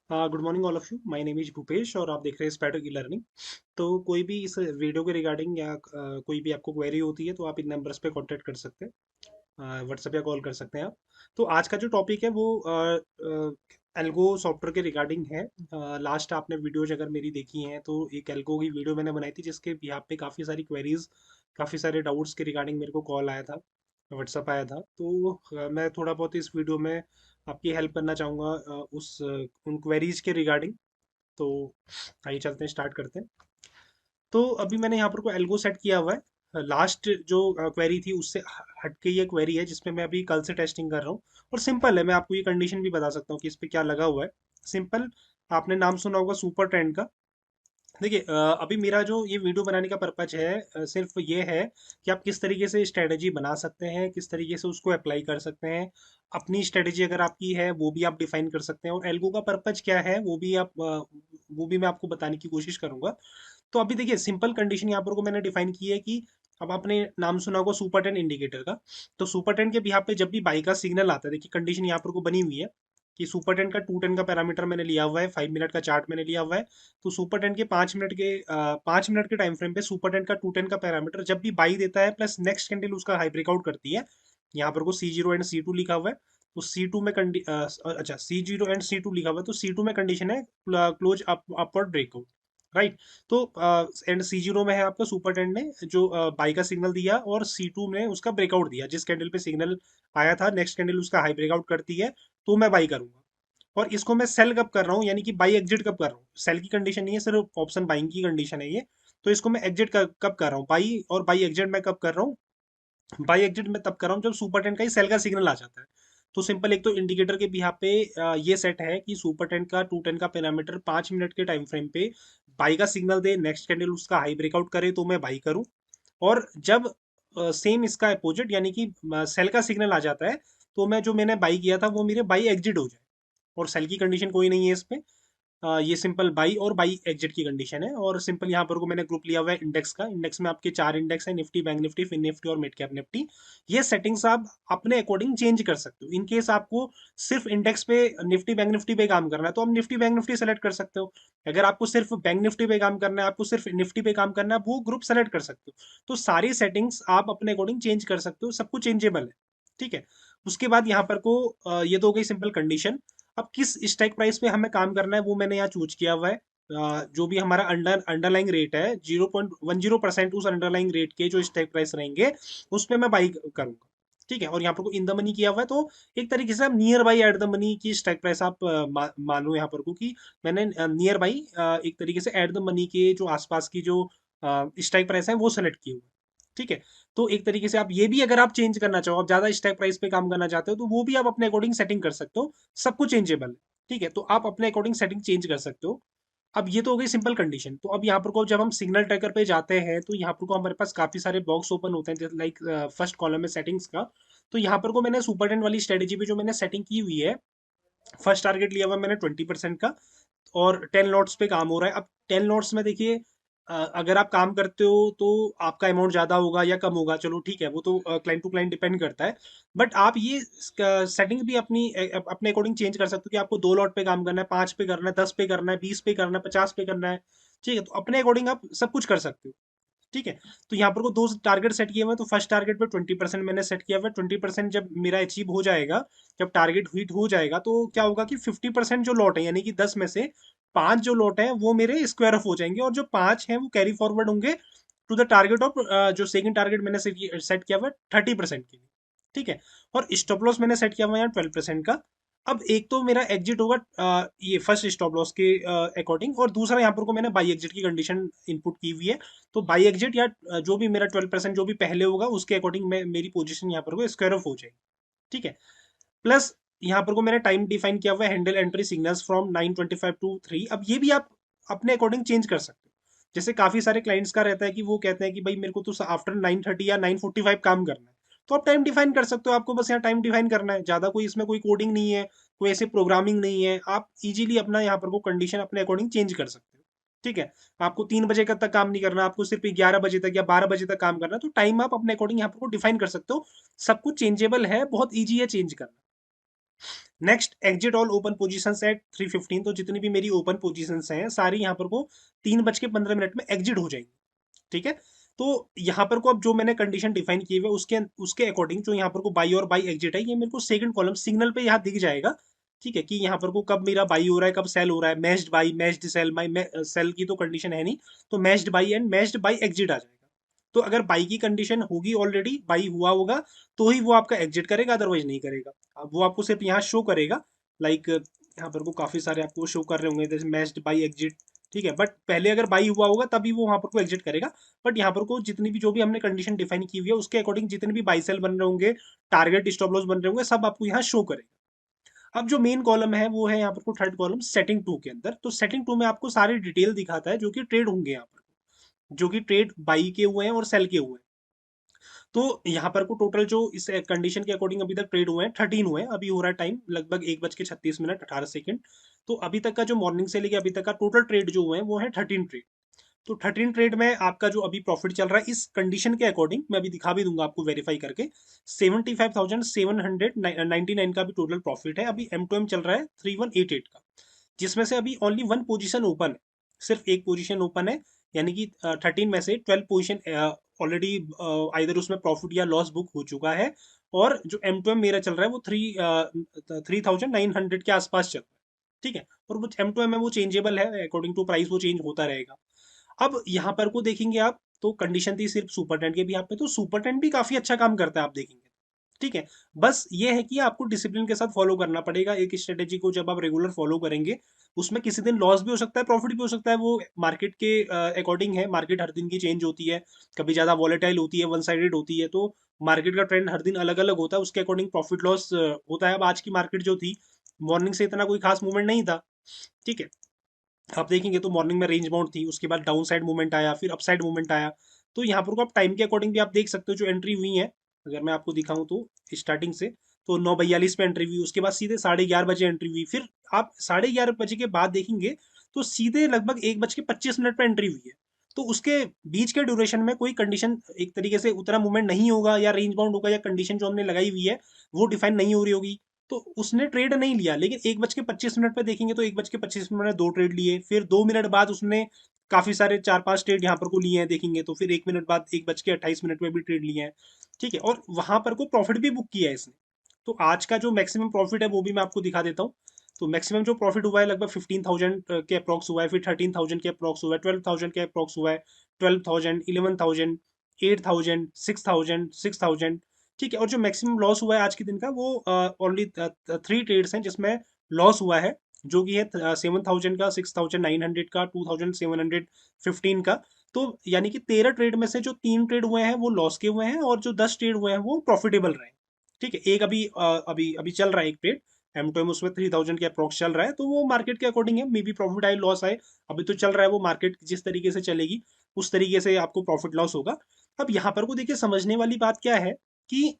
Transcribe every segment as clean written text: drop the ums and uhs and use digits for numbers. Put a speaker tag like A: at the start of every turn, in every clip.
A: Good morning all of you. My name is Bhupesh और आप देख रहे हैं स्पैडो की लर्निंग। तो कोई भी इस वीडियो के रिगार्डिंग या कोई भी आपको क्वेरी होती है तो आप इन नंबर्स पे कांटेक्ट कर सकते हैं, व्हाट्सएप या कॉल कर सकते हैं आप। तो आज का जो टॉपिक है वो एल्गो सॉफ्टवेयर के रिगार्डिंग है। लास्ट आपने वीडियोज अगर मेरी देखी हैं तो एक एल्गो की वीडियो मैंने बनाई थी जिसके यहाँ पे काफ़ी सारी क्वेरीज, काफ़ी सारे डाउट्स के रिगार्डिंग मेरे को कॉल आया था, व्हाट्सएप आया था। तो मैं थोड़ा बहुत इस वीडियो में आपकी हेल्प करना चाहूँगा उन क्वेरीज के रिगार्डिंग। तो आइए चलते हैं, स्टार्ट करते हैं। तो अभी मैंने यहाँ पर कोई एल्गो सेट किया हुआ है। लास्ट जो क्वेरी थी उससे हट के ये क्वेरी है जिसपे मैं अभी कल से टेस्टिंग कर रहा हूँ। और सिंपल है, मैं आपको ये कंडीशन भी बता सकता हूँ कि इस पे क्या लगा हुआ है। सिंपल, आपने नाम सुना होगा सुपर ट्रेंड का। देखिए, अभी मेरा जो ये वीडियो बनाने का पर्पज है, सिर्फ ये है कि आप किस तरीके से स्ट्रेटजी बना सकते हैं, किस तरीके से उसको अप्लाई कर सकते हैं। अपनी स्ट्रेटजी अगर आपकी है वो भी आप डिफाइन कर सकते हैं, और एल्गो का पर्पज क्या है वो भी मैं आपको बताने की कोशिश करूंगा। तो अभी देखिए, सिंपल कंडीशन यहाँ पर को मैंने डिफाइन की है कि अब आपने नाम सुना होगा सुपर टेन इंडिकेटर का। तो सुपर टेन के बिहाफ पे जब भी बाई का सिग्नल आता है, देखिए कंडीशन यहाँ पर को बनी हुई है कि सुपर टेन का 210 का पैरामीटर मैंने लिया हुआ है, 5 मिनट का चार्ट मैंने लिया हुआ है। तो सुपर टेन के 5 मिनट के टाइम फ्रेम पे सुपर टेन का 210 का पैरामीटर जब भी बाई देता है प्लस नेक्स्ट कैंडल उसका हाई ब्रेकआउट करती है, यहाँ पर को C0 एंड C2 लिखा हुआ है। तो C2 में अच्छा, C0 एंड C2 लिखा हुआ है, तो C2 में कंडीशन है क्लोज अपवर्ड ब्रेकआउट, राइट। तो एंड C0 में है आपका सुपर टेंड ने जो बाई का सिग्नल दिया, और C2 में उसका ब्रेकआउट दिया, जिस कैंडल पे सिग्नल आया था नेक्स्ट कैंडल उसका हाई ब्रेकआउट करती है तो मैं बाई करूंगा। और इसको मैं सेल कब कर रहा हूँ, यानी कि बाई एग्जिट कब कर रहा हूँ, सेल की कंडीशन नहीं है, सिर्फ ऑप्शन बाइंग की कंडीशन है ये। तो इसको मैं एग्जिट कब कर रहा हूँ, बाई, और बाई एग्जिट मैं कब कर रहा हूँ, बाई एग्जिट में तब कर रहा हूँ जब सुपर टेन का ही सेल का सिग्नल आ जाता है। तो सिंपल, एक तो इंडिकेटर के भी यहाँ पे ये सेट है कि सुपर टेन का 210 का पैरामीटर 5 मिनट के टाइम फ्रेम पे बाई का सिग्नल दे, नेक्स्ट कैंडल उसका हाई ब्रेकआउट करे तो मैं बाई करूँ। और जब सेम इसका अपोजिट यानी कि सेल का सिग्नल आ जाता है तो मैं जो मैंने बाई किया था वो मेरे बाई एग्जिट हो जाए। और सेल की कंडीशन कोई नहीं है इसमें। ये सिंपल बाई और बाई एग्जिट की कंडीशन है। और सिंपल यहाँ पर को मैंने ग्रुप लिया हुआ है इंडेक्स का। इंडेक्स में आपके 4 इंडेक्स है, Nifty, bank Nifty, fin Nifty और मिड कैप निफ्टी। ये सेटिंग्स आप अपने अकॉर्डिंग चेंज कर सकते हो। इन केस आपको सिर्फ इंडेक्स पे, निफ्टी बैंक निफ्टी पे काम करना है तो आप निफ्टी बैंक निफ्टी सेलेक्ट कर सकते हो। अगर आपको सिर्फ बैंक निफ्टी पे काम करना है, आपको सिर्फ निफ्टी पे काम करना है, आप वो ग्रुप सेलेक्ट कर सकते हो। तो सारी सेटिंग्स आप अपने अकॉर्डिंग चेंज कर सकते हो, सब कुछ चेंजेबल है। ठीक है। उसके बाद यहाँ पर को ये तो हो गई सिंपल कंडीशन। अब किस स्ट्राइक प्राइस पे हमें काम करना है वो मैंने यहाँ चूज किया हुआ है। जो भी हमारा अंडरलाइंग रेट है 0.10% उस अंडरलाइंग रेट के जो स्ट्राइक प्राइस रहेंगे उस पे मैं बाई करूंगा। ठीक है। और यहाँ पर को इन द मनी किया हुआ है, तो एक तरीके से आप near by at the money की स्ट्राइक प्राइस आप मानो यहाँ पर को कि मैंने नियर बाई एक तरीके से एट द मनी के जो आसपास की जो स्ट्राइक प्राइस है वो सेलेक्ट किए हुए हैं। ठीक है। तो एक तरीके से आप ये भी, अगर आप चेंज करना चाहो, आप ज्यादा स्ट्राइक प्राइस पे काम करना चाहते हो तो वो भी आप अपने अकॉर्डिंग सेटिंग कर सकते हो। सब कुछ चेंजेबल है। ठीक है। तो आप अपने अकॉर्डिंग सेटिंग चेंज कर सकते हो। अब ये तो हो गई सिंपल कंडीशन। तो अब यहाँ पर को जब हम सिग्नल ट्रैकर पे जाते हैं तो यहाँ पर को हमारे पास काफी सारे बॉक्स ओपन होते हैं, जैसे लाइक फर्स्ट कॉलम में सेटिंग्स का। तो यहाँ पर को मैंने सुपर टेन वाली स्ट्रेटेजी पे जो मैंने सेटिंग की हुई है, फर्स्ट टारगेट लिया हुआ है मैंने 20% का, और 10 लॉट्स पे काम हो रहा है। अब 10 लॉट्स में देखिए, अगर आप काम करते हो तो आपका अमाउंट ज्यादा होगा या कम होगा, चलो ठीक है, वो तो क्लाइंट टू क्लाइंट डिपेंड करता है। बट आप ये सेटिंग भी अपने अकॉर्डिंग चेंज कर सकते हो कि आपको 2 लॉट पे काम करना है, 5 पे करना है, 10 पे करना है, 20 पे करना है, 50 पे करना है। ठीक है। तो अपने अकॉर्डिंग आप सब कुछ कर सकते हो। ठीक है। तो यहाँ पर को दो टारगेट सेट किए हुए हैं। तो फर्स्ट टारगेट पे 20% मैंने सेट किया हुआ है। 20% जब मेरा अचीव हो जाएगा, जब टारगेट हिट हो जाएगा, तो क्या होगा कि 50% जो लॉट है, यानी कि 10 में से 5 जो लॉट है वो मेरे स्क्वायर ऑफ हो जाएंगे, और जो 5 हैं वो कैरी फॉरवर्ड होंगे टू द टारगेट ऑफ, जो सेकंड टारगेट मैंने सेट किया हुआ है 30% के लिए। ठीक है। और स्टॉप लॉस मैंने सेट किया हुआ है 12% का। अब एक तो मेरा एग्जिट होगा ये फर्स्ट स्टॉप लॉस के अकॉर्डिंग, और दूसरा यहाँ पर को मैंने बाई एग्जिट की कंडीशन इनपुट की हुई है। तो बाई एग्जिट या जो भी मेरा 12% जो भी पहले होगा उसके अकॉर्डिंग मैं मेरी पोजीशन यहाँ पर को स्क्वायर ऑफ हो जाएगी। ठीक है। प्लस यहाँ पर को मैंने टाइम डिफाइन किया हुआ है, handle entry signals from 9:25 to 3। अब ये भी आप अपने अकॉर्डिंग चेंज कर सकते हो। जैसे काफी सारे क्लाइंट्स का रहता है कि वो कहते हैं कि भाई मेरे को तो आफ्टर 9:30 या 9:45 काम करना है। तो आप टाइम डिफाइन कर सकते हो, आपको बस यहाँ टाइम डिफाइन करना है, ज्यादा कोई इसमें कोई कोडिंग नहीं है, कोई ऐसे प्रोग्रामिंग नहीं है। आप इजीली अपना यहाँ पर को कंडीशन अपने अकॉर्डिंग चेंज कर सकते हो। ठीक है। आपको 3 बजे तक काम नहीं करना, आपको सिर्फ 11 बजे तक या 12 बजे तक काम करना है, तो टाइम आप अपने अकॉर्डिंग यहाँ पर को डिफाइन कर सकते हो। सब कुछ चेंजेबल है, बहुत ईजी है चेंज करना। Next exit all open positions at 3:15, तो जितनी भी मेरी ओपन पोजीशंस हैं सारी यहाँ पर को 3:15 में एग्जिट हो जाएंगी। ठीक है, तो यहाँ पर को अब जो मैंने कंडीशन डिफाइन की हुई है उसके उसके अकॉर्डिंग जो यहाँ पर को बाई और बाई एग्जिट है, ये मेरे को सेकंड कॉलम सिग्नल पे यहाँ दिख जाएगा। ठीक है, कि यहाँ पर को कब मेरा बाई हो रहा है, कब सेल हो रहा है, matched buy, matched sell, buy sell की तो कंडीशन है नहीं, तो matched buy and matched buy exit आ जाएगा। तो अगर बाई की कंडीशन होगी, ऑलरेडी बाई हुआ होगा, तो ही वो आपका एग्जिट करेगा, अदरवाइज नहीं करेगा। अब वो आपको सिर्फ यहाँ शो करेगा, लाइक यहाँ पर को काफी सारे आपको शो कर रहे होंगे जैसे मैच्ड बाई एग्जिट। ठीक है, बट पहले अगर बाई हुआ होगा तभी वो वहां पर को एग्जिट करेगा। बट यहाँ पर को जितनी भी जो भी हमने कंडीशन डिफाइन की हुई है उसके अकॉर्डिंग जितने भी बाई सेल बन रहे होंगे, टारगेट स्टॉप लॉस बन रहे होंगे, सब आपको यहाँ शो करेगा। अब जो मेन कॉलम है वो है यहाँ पर को थर्ड कॉलम सेटिंग टू के अंदर। तो सेटिंग टू में आपको सारी डिटेल दिखाता है जो कि ट्रेड होंगे यहाँ पर, जो कि ट्रेड बाई के हुए हैं और सेल के हुए हैं। तो यहाँ पर को टोटल जो इस कंडीशन के अकॉर्डिंग अभी तक ट्रेड हुए हैं 13 हुए हैं। अभी हो रहा है टाइम लगभग 1:36 18 सेकेंड। तो अभी तक का जो मॉर्निंग से लेके अभी तक का टोटल ट्रेड जो हुए हैं वो है 13 ट्रेड। तो 13 ट्रेड में आपका जो अभी प्रॉफिट चल रहा है इस कंडीशन के अकॉर्डिंग, मैं अभी दिखा भी दूंगा आपको वेरीफाई करके, 75,799 का भी टोटल प्रॉफिट है। अभी M2M चल रहा है 3188 का, जिसमें से अभी ओनली वन पोजीशन ओपन है, सिर्फ एक पोजीशन ओपन है। यानी कि 13 में से 12 पोजीशन ऑलरेडी आइदर उसमें प्रॉफिट या लॉस बुक हो चुका है, और जो M2M मेरा चल रहा है वो 3,900 के आसपास चल रहा है। ठीक है, और वो M2M है वो चेंजेबल है, अकॉर्डिंग टू प्राइस वो चेंज होता रहेगा। अब यहाँ पर को देखेंगे आप, तो कंडीशन थी सिर्फ सुपर टेंट के भी यहाँ पे, तो सुपर टेंट भी काफी अच्छा काम करता है आप देखेंगे। ठीक है, बस ये है कि आपको डिसिप्लिन के साथ फॉलो करना पड़ेगा एक स्ट्रेटेजी को। जब आप रेगुलर फॉलो करेंगे उसमें किसी दिन लॉस भी हो सकता है, प्रॉफिट भी हो सकता है, वो मार्केट के अकॉर्डिंग है। मार्केट हर दिन की चेंज होती है, कभी ज्यादा वॉलेटाइल होती है, वन साइडेड होती है, तो मार्केट का ट्रेंड हर दिन अलग अलग होता है, उसके अकॉर्डिंग प्रॉफिट लॉस होता है। अब आज की मार्केट जो थी, मॉर्निंग से इतना कोई खास मूवमेंट नहीं था। ठीक है, आप देखेंगे तो मॉर्निंग में रेंज बाउंड थी, उसके बाद डाउन साइड मूवमेंट आया, फिर अपसाइड मूवमेंट आया। तो यहाँ पर को आप टाइम के अकॉर्डिंग भी आप देख सकते हो जो एंट्री हुई है। अगर मैं आपको दिखाऊं तो स्टार्टिंग से, तो 9:42 पे एंट्री हुई, उसके बाद सीधे 11:30 बजे एंट्री हुई, फिर आप 11:30 बजे के बाद देखेंगे तो सीधे लगभग 1:25 पे एंट्री हुई है। तो उसके बीच के ड्यूरेशन में कोई कंडीशन एक तरीके से उतना मूवमेंट नहीं होगा, या रेंज बाउंड होगा, या कंडीशन जो हमने लगाई हुई है वो डिफाइन नहीं हो रही होगी, तो उसने ट्रेड नहीं लिया। लेकिन 1:25 पे देखेंगे तो 1:25 में 2 ट्रेड लिए, फिर 2 मिनट बाद उसने काफी सारे 4-5 ट्रेड यहाँ पर को लिए हैं देखेंगे, तो फिर 1 मिनट बाद 1:28 में भी ट्रेड लिए हैं। ठीक है, और वहां पर को प्रॉफिट भी बुक किया है इसने। तो आज का जो मैक्सिमम प्रॉफिट है वो भी मैं आपको दिखा देता हूँ। तो मैक्सिमम जो प्रॉफिट हुआ है लगभग 15,000 के अप्रॉक्स हुआ है, फिर 13,000 के अप्रॉक्स हुआ है, 12,000 के अप्रॉक्स हुआ है, 12,000, 11,000, 8,000, 6,000, 6,000। ठीक है, और जो मैक्सिमम लॉस हुआ है आज के दिन का वो ओनली 3 ट्रेड्स हैं जिसमें लॉस हुआ है, जो कि है 7,000 का, 6,900 का, 2,715 का। तो यानी कि 13 ट्रेड में से जो 3 ट्रेड हुए हैं वो लॉस के हुए हैं, और जो 10 ट्रेड हुए हैं वो प्रॉफिटेबल रहे। ठीक है, एक अभी अभी अभी चल रहा है एक ट्रेड M2M, उसमें 3,000 के अप्रॉक्स चल रहा है, तो वो मार्केट के अकॉर्डिंग है, मे बी प्रॉफिट आए लॉस आए। अभी तो चल रहा है वो, मार्केट जिस तरीके से चलेगी उस तरीके से आपको प्रॉफिट लॉस होगा। अब यहाँ पर को देखिए समझने वाली बात क्या है कि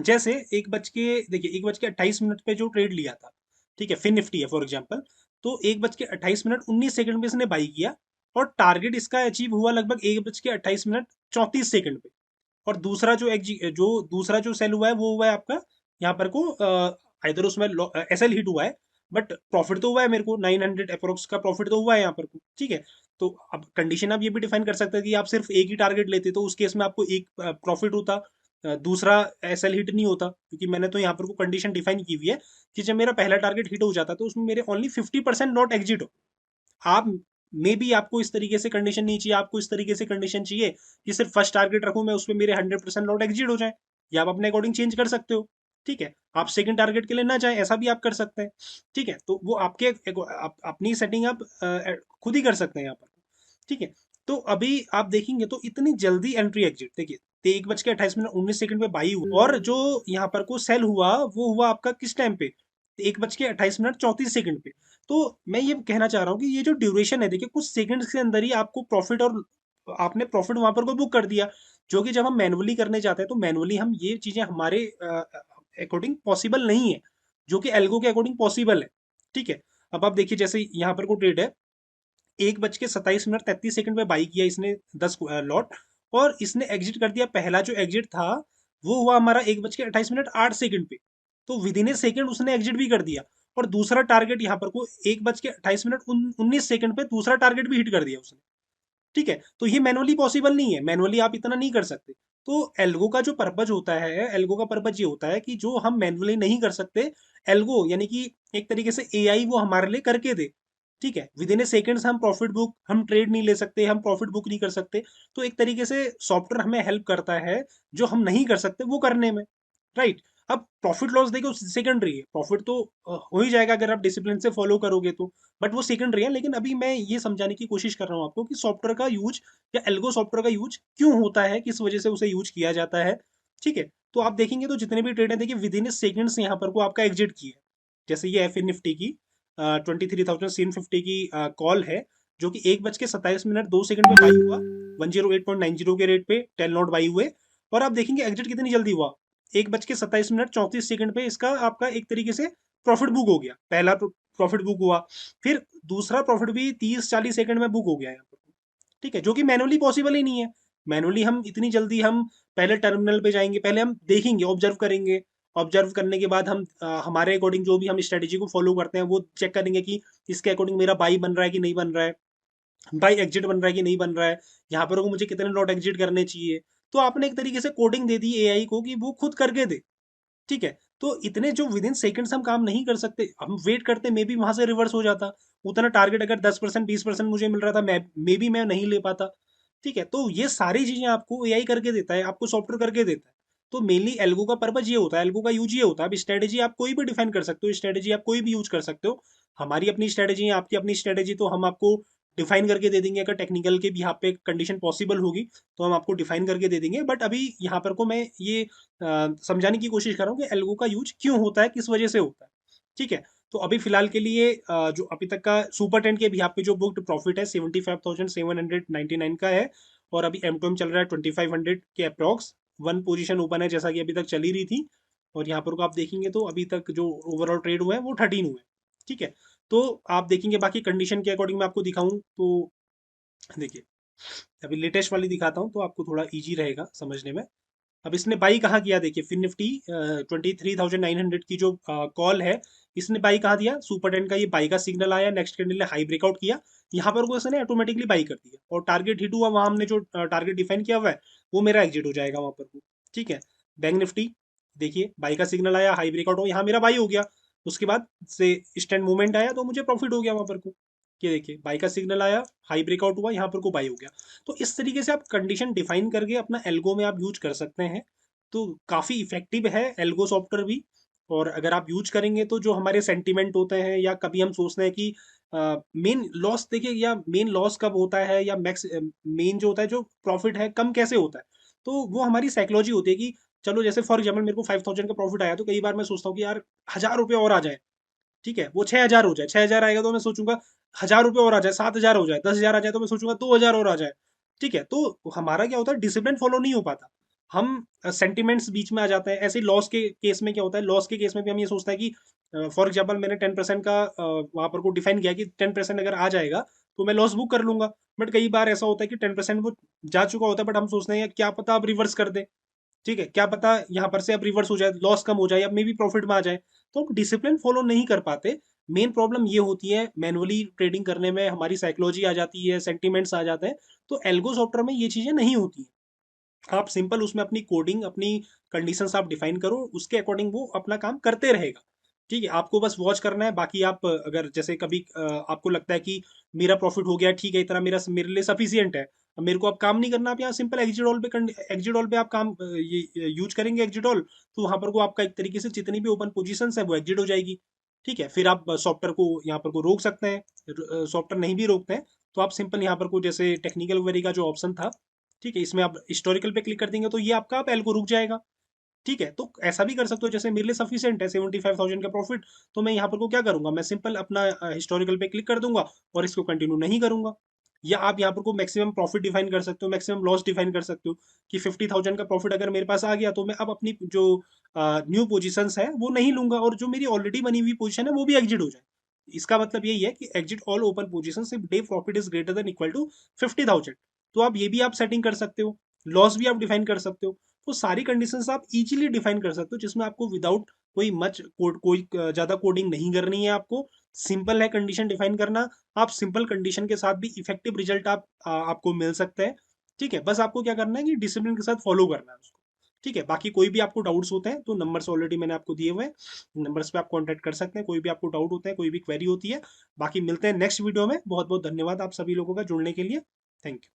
A: जैसे 1:28 पे जो ट्रेड लिया था, ठीक है, फिन निफ्टी है फॉर एग्जांपल, तो 1:28 19 पे इसने बाई किया, और टारगेट इसका अचीव हुआ लगभग 1:28 34 पे। और दूसरा दूसरा जो सेल हुआ है वो हुआ है आपका यहाँ पर को इधर उसमें SL हिट हुआ है, बट प्रॉफिट तो हुआ है मेरे को 900 अप्रोक्स का प्रॉफिट तो हुआ है यहाँ पर को। ठीक है, तो अब कंडीशन आप ये भी डिफाइन कर सकते हैं कि आप सिर्फ एक ही टारगेट लेते तो उस केस में आपको एक प्रॉफिट होता, दूसरा SL हिट नहीं होता, क्योंकि मैंने तो यहाँ पर को कंडीशन डिफाइन की हुई है कि जब मेरा पहला टारगेट हिट हो जाता तो उसमें मेरे ओनली 50% नॉट एग्जिट हो। आप मे बी आपको इस तरीके से कंडीशन नहीं चाहिए, आपको इस तरीके से कंडीशन चाहिए कि सिर्फ फर्स्ट टारगेट रखूं मैं, उसमें मेरे 100% लॉट एग्जिट हो जाए, या आप अपने अकॉर्डिंग चेंज कर सकते हो। ठीक है, आप सेकंड टारगेट के लिए ना जाए, ऐसा भी आप कर सकते हैं। ठीक है, तो वो आपके अपनी सेटिंग आप खुद ही कर सकते हैं यहाँ पर। ठीक है, तो अभी आप देखेंगे तो इतनी जल्दी एंट्री एग्जिट देखिए, 1:28 19 पे बाई हुआ, और जो यहाँ पर को सेल हुआ वो हुआ आपका किस टाइम पे, 1:28 34 पे। तो मैं ये कहना चाह रहा हूँ कि ये जो ड्यूरेशन है देखिए, कुछ सेकंड्स के अंदर ही आपको प्रॉफिट, और आपने प्रॉफिट वहां पर को बुक कर दिया। जो कि जब हम मैनुअली करने जाते हैं तो मैनुअली हम ये चीजें हमारे अकॉर्डिंग पॉसिबल नहीं है, जो कि एल्गो के अकॉर्डिंग पॉसिबल है। ठीक है, अब आप देखिए जैसे यहाँ पर को ट्रेड है, 1:27 33 पे बाई किया इसने 10 लॉट, और इसने एग्जिट कर दिया। पहला जो एग्जिट था वो हुआ हमारा 1:28 8 सेकंड पे। तो विद इन ए सेकेंड उसने एग्जिट भी कर दिया, और दूसरा टारगेट यहाँ पर को 1:28 19 सेकंड पे दूसरा टारगेट भी हिट कर दिया उसने। ठीक है, तो ये मैनुअली पॉसिबल नहीं है, मैनुअली आप इतना नहीं कर सकते। तो एल्गो का जो पर्पज होता है, एल्गो का पर्पज ये होता है कि जो हम मैनुअली नहीं कर सकते, एल्गो यानी कि एक तरीके से एआई वो हमारे लिए करके दे। ठीक है, विद इन ए सेकेंड्स हम प्रॉफिट बुक, हम ट्रेड नहीं ले सकते, हम प्रॉफिट बुक नहीं कर सकते। तो एक तरीके से सॉफ्टवेयर हमें हेल्प करता है जो हम नहीं कर सकते वो करने में। राइट। अब प्रॉफिट लॉस देखो सेकेंडरी है, प्रॉफिट तो हो ही जाएगा अगर आप डिसिप्लिन से फॉलो करोगे तो, बट वो सेकेंडरी है। लेकिन अभी मैं ये समझाने की कोशिश कर रहा हूँ आपको कि सॉफ्टवेयर का यूज या एल्गो सॉफ्टवेयर का यूज क्यों होता है, किस वजह से उसे यूज किया जाता है। ठीक है, तो आप देखेंगे तो जितने भी ट्रेड हैं, देखिए विद इन सेकंड्स यहाँ पर को आपका एग्जिट की है। जैसे ये एफ निफ्टी की 23,750 की कॉल है, जो कि 1:27 2 सेकंड पे बाई हुआ, 108.90 के रेट पे 10 नॉट बाई हुए। और आप देखेंगे एग्जिट कितनी जल्दी हुआ, 1:27 34 पे इसका आपका एक तरीके से प्रॉफिट बुक हो गया, पहला प्रॉफिट बुक हुआ। फिर दूसरा प्रॉफिट भी 30 40 सेकंड में बुक हो गया यहाँ पर। ठीक है, जो कि मैनुअली पॉसिबल ही नहीं है। मैनुअली हम इतनी जल्दी हम पहले टर्मिनल पे जाएंगे, पहले हम देखेंगे, ऑब्जर्व करेंगे। ऑब्जर्व करने के बाद हम हमारे अकॉर्डिंग जो भी हम स्ट्रेटेजी को फॉलो करते हैं वो चेक करेंगे कि इसके अकॉर्डिंग मेरा बाई बन रहा है कि नहीं बन रहा है, बाई एग्जिट बन रहा है कि नहीं बन रहा है, यहाँ पर को मुझे कितने लॉट एग्जिट करने चाहिए। तो आपने एक तरीके से कोडिंग दे दी एआई को कि वो खुद करके दे। ठीक है, तो इतने जो विद इन सेकेंड्स हम काम नहीं कर सकते, हम वेट करते, मे बी वहां से रिवर्स हो जाता। उतना टारगेट अगर 10% 20% मुझे मिल रहा था, मैं मे बी मैं नहीं ले पाता। ठीक है, तो ये सारी चीजें आपको एआई करके देता है, आपको सॉफ्टवेयर करके देता है। तो मेनली एल्गो का पर्पज ये होता है, एल्गो का यूज ये होता है। अब स्ट्रेटेजी आप कोई भी डिफाइन कर सकते हो, स्ट्रेटेजी आप कोई भी यूज कर सकते हो। हमारी अपनी स्ट्रेटेजी है, आपकी अपनी स्ट्रेटेजी, तो हम आपको डिफाइन करके दे देंगे। अगर टेक्निकल के भी यहाँ पे कंडीशन पॉसिबल होगी तो हम आपको डिफाइन करके दे देंगे। बट अभी यहाँ पर को मैं ये समझाने की कोशिश कर रहा हूँ कि एल्गो का यूज क्यों होता है, किस वजह से होता है। ठीक है, तो अभी फिलहाल के लिए जो अभी तक का सुपर टेन के भी यहाँ पे जो बुक्ड प्रॉफिट है 75,799 का है। और अभी M2M चल रहा है 2500 के अप्रॉक्स। वन पोजीशन ओपन है जैसा कि अभी तक चली रही थी। और यहाँ पर को आप देखेंगे तो अभी तक जो ओवरऑल ट्रेड हुआ है वो 13 हुए हैं। ठीक है, तो आप देखेंगे बाकी कंडीशन के अकॉर्डिंग मैं आपको दिखाऊं तो देखिए, अभी लेटेस्ट वाली दिखाता हूँ तो आपको थोड़ा इजी रहेगा समझने में। अब इसने बाई कहाँ किया, देखिए फिन निफ्टी 23,900 की जो कॉल है, इसने बाई कहाँ दिया, सुपर टेन का ये बाई का सिग्नल आया, नेक्स्ट कैंडल ने हाई ब्रेकआउट किया, यहाँ पर को इसने ऑटोमेटिकली बाई कर दिया और टारगेट हिट हुआ। वहां हमने जो टारगेट डिफाइन किया हुआ है वो मेरा एग्जिट हो जाएगा वहां पर को। ठीक है, बैंक निफ्टी देखिए बाई का सिग्नल आया, हाई ब्रेकआउट हो, यहाँ मेरा बाई हो गया। उसके बाद से स्टैंड मूवमेंट आया तो मुझे प्रॉफिट हो गया वहां पर को। ये देखिए बाई का सिग्नल आया, हाई ब्रेकआउट हुआ, यहाँ पर को बाई हो गया। तो इस तरीके से आप कंडीशन डिफाइन करके अपना एल्गो में आप यूज कर सकते हैं। तो काफ़ी इफेक्टिव है एल्गो सॉफ्टवेयर भी। और अगर आप यूज करेंगे तो जो हमारे सेंटीमेंट होते हैं या कभी हम सोचते हैं कि मेन लॉस, देखिए या मेन लॉस कब होता है या मैक्स मेन जो होता है जो प्रॉफिट है कम कैसे होता है, तो वो हमारी साइकोलॉजी होती है कि चलो जैसे फॉर एग्जाम्पल मेरे को 5,000 का प्रॉफिट आया तो कई बार मैं सोचता हूँ कि यार 1,000 रुपये और आ जाए। ठीक है, वो 6,000 हो जाए, 6,000 आएगा तो मैं सोचूंगा 1,000 रुपये और आ जाए, 7,000 हो जाए, 10,000 आ जाए तो मैं सोचूंगा 2,000 और आ जाए। ठीक है, तो हमारा क्या होता है, डिसिप्लिन फॉलो नहीं हो पाता। हम सेंटिमेंट्स बीच में आ जाते हैं। ऐसे ही लॉस के केस में क्या होता है, लॉस के केस में भी हम ये सोचते हैं कि फॉर एग्जाम्पल मैंने 10% का वहां पर को डिफाइन किया कि 10% अगर आ जाएगा तो मैं लॉस बुक कर लूंगा। बट कई बार ऐसा होता है कि 10% वो जा चुका होता है, बट हम सोचते हैं क्या पता अब रिवर्स कर दे। ठीक है, क्या पता यहाँ पर से अब रिवर्स हो जाए, लॉस कम हो जाए, अब मे बी प्रॉफिट में आ जाए। तो हम डिसिप्लिन फॉलो नहीं कर पाते। मेन प्रॉब्लम ये होती है मैनुअली ट्रेडिंग करने में, हमारी साइकोलॉजी आ जाती है, सेंटिमेंट्स आ जाते हैं। तो एल्गो सॉफ्टवेयर में ये चीजें नहीं होती हैं। आप सिंपल उसमें अपनी कोडिंग, अपनी कंडीशंस आप डिफाइन करो, उसके अकॉर्डिंग वो अपना काम करते रहेगा। ठीक है, आपको बस वॉच करना है। बाकी आप अगर जैसे कभी आपको लगता है कि मेरा प्रॉफिट हो गया, ठीक है, इतना मेरा मेरे लिए सफिशियंट है, अब मेरे को अब काम नहीं करना, आप यहाँ सिंपल एग्जिट ऑल पे आप काम ये यूज करेंगे एग्जिट ऑल, तो वहां पर को आपका एक तरीके से जितनी भी ओपन पोजीशन है वो एग्जिट हो जाएगी। ठीक है, फिर आप सॉफ्टवेयर को यहाँ पर को रोक सकते हैं। सॉफ्टवेयर नहीं भी रोकते हैं तो आप सिंपल यहाँ पर को जैसे टेक्निकल क्वेरी का जो ऑप्शन था, ठीक है, इसमें आप हिस्टोरिकल पे क्लिक कर देंगे तो ये आपका आप एल को रुक जाएगा। ठीक है, तो ऐसा भी कर सकते हो, जैसे मेरे लिए सफिशियंट है 75,000 का प्रॉफिट, तो मैं यहाँ पर को क्या करूंगा, मैं सिंपल अपना हिस्टोरिकल पे क्लिक कर दूंगा और इसको कंटिन्यू नहीं करूंगा। या आप यहाँ पर को मैक्सिमम प्रॉफिट डिफाइन कर सकते हो, मैक्सिमम लॉस डिफाइन कर सकते हो कि 50,000 का प्रॉफिट अगर मेरे पास आ गया तो मैं अब अपनी जो न्यू पोजीशंस है वो नहीं लूंगा, और जो मेरी ऑलरेडी बनी हुई पोजीशन है वो भी एग्जिट हो जाए। इसका मतलब यही है कि exit all open position if day profit is greater than equal to 50,000। तो आप ये भी आप सेटिंग कर सकते हो, लॉस भी आप डिफाइन कर सकते हो। तो सारी कंडीशंस आप इजीली डिफाइन कर सकते हो जिसमें आपको विदाउट कोई ज़्यादा कोडिंग नहीं करनी है आपको। सिंपल है कंडीशन डिफाइन करना। आप सिंपल कंडीशन के साथ भी इफेक्टिव रिजल्ट आपको मिल सकते हैं। ठीक है, बस आपको क्या करना है कि डिसिप्लिन के साथ फॉलो करना है उसको। ठीक है, बाकी कोई भी आपको डाउट्स होते हैं तो नंबर्स ऑलरेडी मैंने आपको दिए हुए हैं, नंबर्स पे आप कांटेक्ट कर सकते हैं। कोई भी आपको डाउट होता है, कोई भी क्वेरी होती है। बाकी मिलते हैं नेक्स्ट वीडियो में। बहुत बहुत धन्यवाद आप सभी लोगों का जुड़ने के लिए। Thank you.